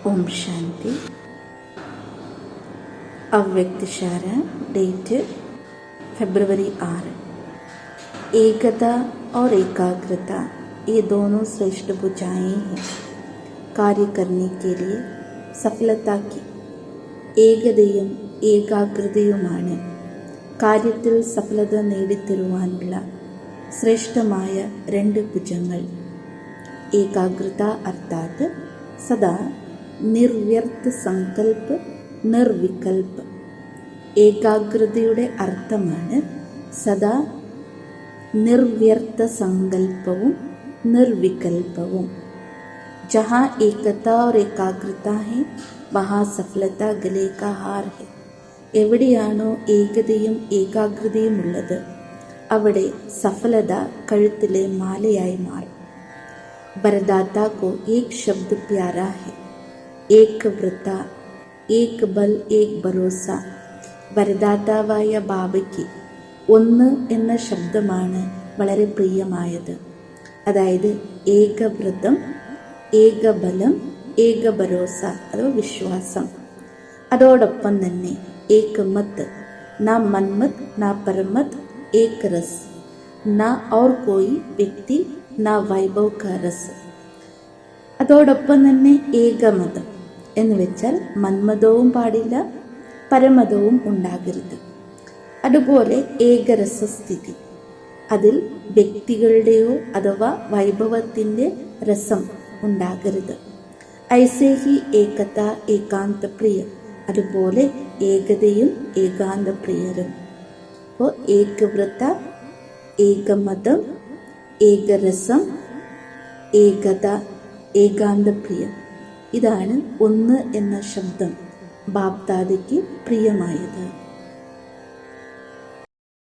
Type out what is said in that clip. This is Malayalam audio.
ओम शांति। अव्यक्तसार, डेट फरवरी 6। एकता और एकाग्रता ये दोनों श्रेष्ठ भुजाएं हैं कार्य करने के लिए सफलता की। ഏകതയും ഏകാഗ്രതയുമാണ് കാര്യത്തിൽ സഫലത നേടിത്തരുവാനുള്ള ശ്രേഷ്ഠമായ രണ്ട് ഭുജങ്ങൾ. ഏകാഗ്രത അർത്ഥാത് സദാ നിർവ്യർത്ഥ സങ്കൽപ്പ് നിർവികൽപ്പ്. ഏകാഗ്രതയുടെ അർത്ഥമാണ് സദാ നിർവ്യർത്ഥ സങ്കല്പവും നിർവികൽപ്പവും. जहाँ एकता और एकाग्रता है वहाँ सफलता गले का हार है. എവിടെയാണോ ഏകതയും ഏകാഗ്രതയും ഉള്ളത് അവിടെ സഫലത കഴുത്തിലെ മാലയായി മാറും. वरदाता को एक शब्द प्यारा है, एक व्रत, एक बल, एक भरोസ. വരദാതാവായ ബാബയ്ക്ക് ഒന്ന് എന്ന ശബ്ദമാണ് വളരെ പ്രിയമായത്. അതായത് ഏകവ്രതം, ഏകബലം, ഏകഭരോസ അഥവാ വിശ്വാസം. അതോടൊപ്പം തന്നെ ഏകമത്, നാ മന്മത്, നാ പരമത്, ഏക രസ്, നാ ഔർ കോയി വ്യക്തി, നാ വൈഭവ് കാ രസ്. അതോടൊപ്പം തന്നെ ഏകമതം എന്ന് വെച്ചാൽ മന്മതവും പാടില്ല, പരമതവും ഉണ്ടാകരുത്. അതുപോലെ ഏകരസസ്ഥിതി, അതിൽ വ്യക്തികളുടെയോ അഥവാ വൈഭവത്തിൻ്റെ രസം ഉണ്ടാകരുത്. ഐസേ ഹി ഏകത ഏകാന്ത പ്രിയ, അതുപോലെ ഏകതയും ഏകാന്ത പ്രിയരും. അപ്പോൾ ഏകവ്രത, ഏകമതം, ഏകരസം, ഏകത, ഏകാന്ത പ്രിയം, ഇതാണ് ഒന്ന് എന്ന ശബ്ദം ബാപ്ദാദയ്ക്ക് പ്രിയമായത്.